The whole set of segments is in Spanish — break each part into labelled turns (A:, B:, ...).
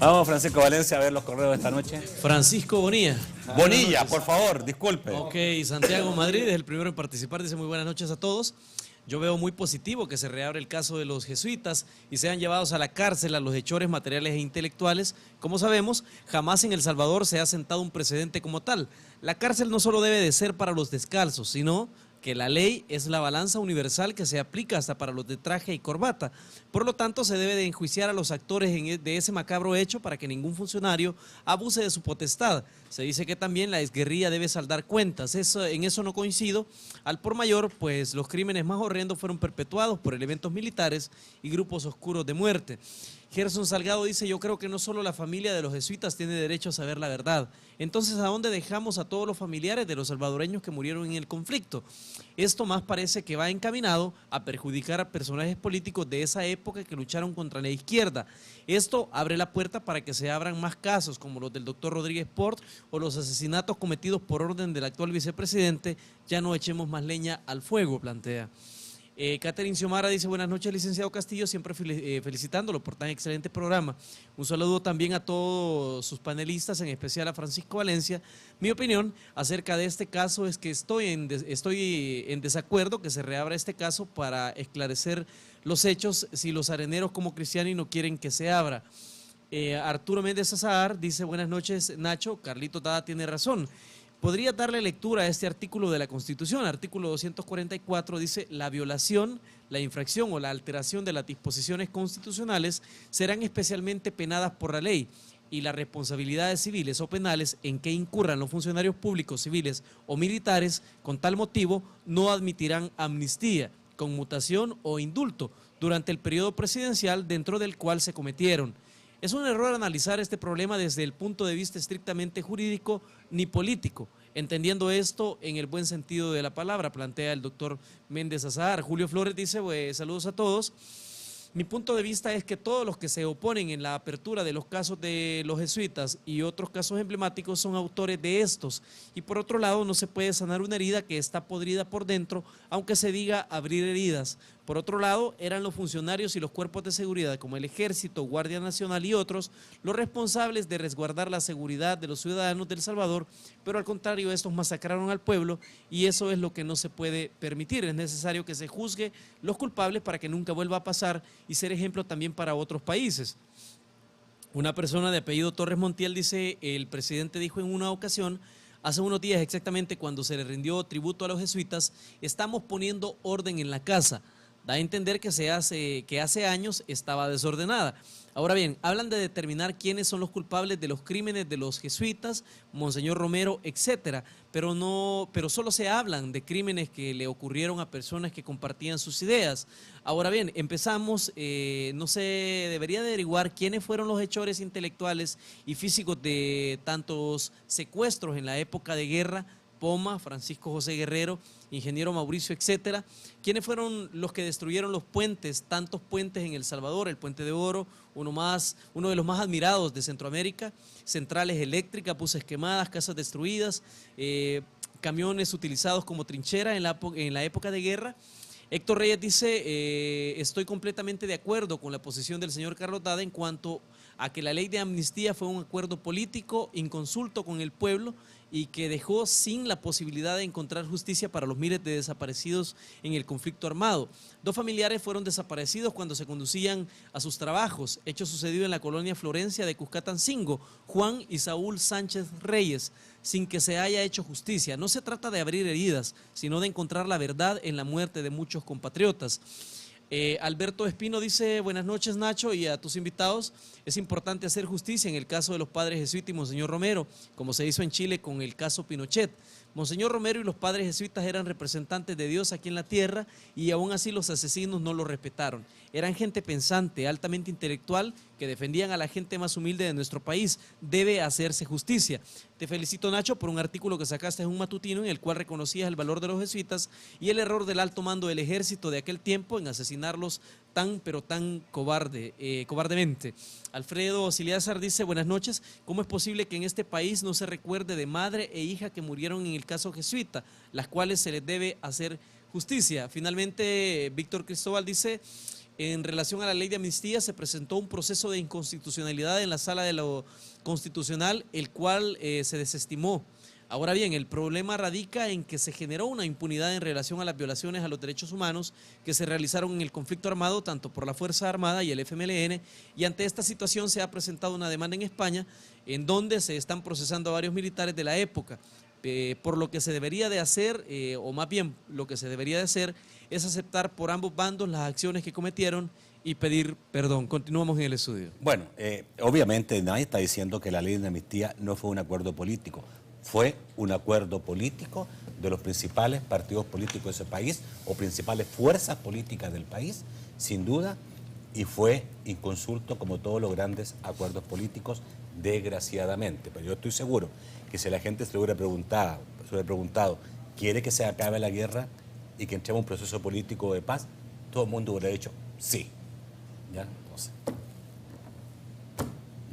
A: Vamos, Francisco Valencia, a ver los correos de esta noche.
B: Francisco Bonilla.
A: Bonilla, por favor, disculpe.
B: Ok, Santiago Madrid es el primero en participar. Dice muy buenas noches a todos. Yo veo muy positivo que se reabre el caso de los jesuitas y sean llevados a la cárcel a los hechores materiales e intelectuales. Como sabemos, jamás en El Salvador se ha sentado un precedente como tal. La cárcel no solo debe de ser para los descalzos, sino que la ley es la balanza universal que se aplica hasta para los de traje y corbata. Por lo tanto, se debe de enjuiciar a los actores de ese macabro hecho para que ningún funcionario abuse de su potestad. Se dice que también la exguerrilla debe saldar cuentas. En eso no coincido. Al por mayor, pues los crímenes más horrendos fueron perpetuados por elementos militares y grupos oscuros de muerte. Gerson Salgado dice, yo creo que no solo la familia de los jesuitas tiene derecho a saber la verdad. Entonces, ¿a dónde dejamos a todos los familiares de los salvadoreños que murieron en el conflicto? Esto más parece que va encaminado a perjudicar a personajes políticos de esa época que lucharon contra la izquierda. Esto abre la puerta para que se abran más casos como los del doctor Rodríguez Port o los asesinatos cometidos por orden del actual vicepresidente. Ya no echemos más leña al fuego, plantea. Catherine Xiomara dice, buenas noches, licenciado Castillo, siempre felicitándolo por tan excelente programa. Un saludo también a todos sus panelistas, en especial a Francisco Valencia. Mi opinión acerca de este caso es que estoy en desacuerdo que se reabra este caso para esclarecer los hechos si los areneros como Cristiani no quieren que se abra. Arturo Méndez Azahar dice, buenas noches, Nacho, Carlito Tada tiene razón. ¿Podría darle lectura a este artículo de la Constitución? Artículo 244 dice, la violación, la infracción o la alteración de las disposiciones constitucionales serán especialmente penadas por la ley y las responsabilidades civiles o penales en que incurran los funcionarios públicos, civiles o militares con tal motivo no admitirán amnistía, conmutación o indulto durante el periodo presidencial dentro del cual se cometieron. Es un error analizar este problema desde el punto de vista estrictamente jurídico ni político, entendiendo esto en el buen sentido de la palabra, plantea el doctor Méndez Azahar. Julio Flores dice, saludos a todos. Mi punto de vista es que todos los que se oponen en la apertura de los casos de los jesuitas y otros casos emblemáticos son autores de estos. Y por otro lado, no se puede sanar una herida que está podrida por dentro, aunque se diga abrir heridas. Por otro lado, eran los funcionarios y los cuerpos de seguridad, como el Ejército, Guardia Nacional y otros, los responsables de resguardar la seguridad de los ciudadanos de El Salvador, pero al contrario, estos masacraron al pueblo y eso es lo que no se puede permitir. Es necesario que se juzgue los culpables para que nunca vuelva a pasar y ser ejemplo también para otros países. Una persona de apellido Torres Montiel dice, el presidente dijo en una ocasión, hace unos días exactamente cuando se le rindió tributo a los jesuitas, estamos poniendo orden en la casa. Da a entender que hace años estaba desordenada. Ahora bien, hablan de determinar quiénes son los culpables de los crímenes de los jesuitas, Monseñor Romero, etcétera, pero solo se hablan de crímenes que le ocurrieron a personas que compartían sus ideas. Ahora bien, empezamos, no se debería averiguar quiénes fueron los hechores intelectuales y físicos de tantos secuestros en la época de guerra, Poma, Francisco José Guerrero, ingeniero Mauricio, etcétera. ¿Quiénes fueron los que destruyeron los puentes, tantos puentes en El Salvador? El Puente de Oro, uno de los más admirados de Centroamérica, centrales eléctricas, buses quemadas, casas destruidas, camiones utilizados como trinchera en la época de guerra. Héctor Reyes dice, estoy completamente de acuerdo con la posición del señor Carlos Dada en cuanto a que la ley de amnistía fue un acuerdo político inconsulto con el pueblo y que dejó sin la posibilidad de encontrar justicia para los miles de desaparecidos en el conflicto armado. 2 familiares fueron desaparecidos cuando se conducían a sus trabajos, hecho sucedido en la colonia Florencia de Cuscatancingo, Juan y Saúl Sánchez Reyes, sin que se haya hecho justicia. No se trata de abrir heridas, sino de encontrar la verdad en la muerte de muchos compatriotas. Alberto Espino dice, buenas noches Nacho y a tus invitados, es importante hacer justicia en el caso de los padres jesuitas y Monseñor Romero, como se hizo en Chile con el caso Pinochet. Monseñor Romero y los padres jesuitas eran representantes de Dios aquí en la tierra y aún así los asesinos no lo respetaron. Eran gente pensante, altamente intelectual, que defendían a la gente más humilde de nuestro país. Debe hacerse justicia. Te felicito, Nacho, por un artículo que sacaste en un matutino en el cual reconocías el valor de los jesuitas y el error del alto mando del ejército de aquel tiempo en asesinarlos tan cobardemente. Alfredo Siliazar dice, buenas noches, ¿cómo es posible que en este país no se recuerde de madre e hija que murieron en el caso jesuita, las cuales se les debe hacer justicia? Finalmente, Víctor Cristóbal dice, En relación a la ley de amnistía, se presentó un proceso de inconstitucionalidad en la Sala de lo Constitucional, el cual se desestimó. Ahora bien, el problema radica en que se generó una impunidad en relación a las violaciones a los derechos humanos que se realizaron en el conflicto armado, tanto por la Fuerza Armada y el FMLN, y ante esta situación se ha presentado una demanda en España, en donde se están procesando a varios militares de la época. Por lo que se debería de hacer, o más bien lo que se debería de hacer, es aceptar por ambos bandos las acciones que cometieron y pedir perdón. Continuamos en el estudio.
A: Bueno, obviamente nadie está diciendo que la ley de amnistía no fue un acuerdo político. Fue un acuerdo político de los principales partidos políticos de ese país o principales fuerzas políticas del país, sin duda, y fue inconsulto como todos los grandes acuerdos políticos, desgraciadamente. Pero yo estoy seguro que si la gente se le hubiera preguntado, ¿quiere que se acabe la guerra y que entremos a un proceso político de paz? Todo el mundo hubiera dicho sí. ¿Ya? Entonces.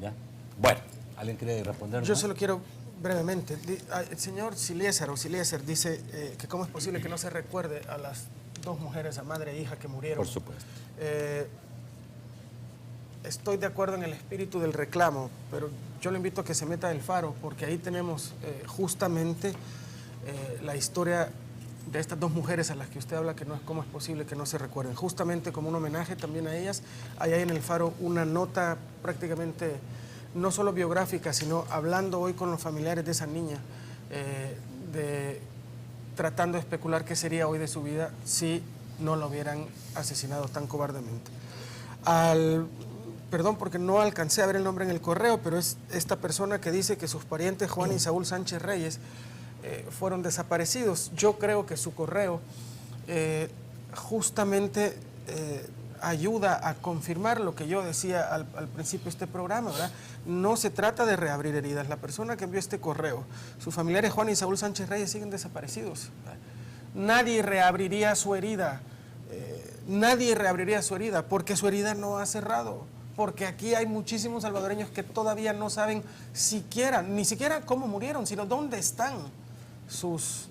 A: ¿Ya? Bueno, ¿alguien quiere responder?
C: Yo solo quiero brevemente. El señor Siliezer dice que cómo es posible que no se recuerde a las dos mujeres, a madre e hija, que murieron.
A: Por supuesto.
C: Estoy de acuerdo en el espíritu del reclamo, pero yo le invito a que se meta El Faro, porque ahí tenemos justamente la historia de estas dos mujeres a las que usted habla, que no es cómo es posible que no se recuerden. Justamente como un homenaje también a ellas, hay ahí en El Faro una nota prácticamente no solo biográfica, sino hablando hoy con los familiares de esa niña, tratando de especular qué sería hoy de su vida si no la hubieran asesinado tan cobardemente. Perdón porque no alcancé a ver el nombre en el correo, pero es esta persona que dice que sus parientes Juan y Saúl Sánchez Reyes fueron desaparecidos. Yo creo que su correo justamente ayuda a confirmar lo que yo decía al principio de este programa, ¿verdad? No se trata de reabrir heridas. La persona que envió este correo, sus familiares Juan y Saúl Sánchez Reyes siguen desaparecidos. Nadie reabriría su herida. Nadie reabriría su herida porque su herida no ha cerrado. Porque aquí hay muchísimos salvadoreños que todavía no saben ni siquiera cómo murieron, sino dónde están sus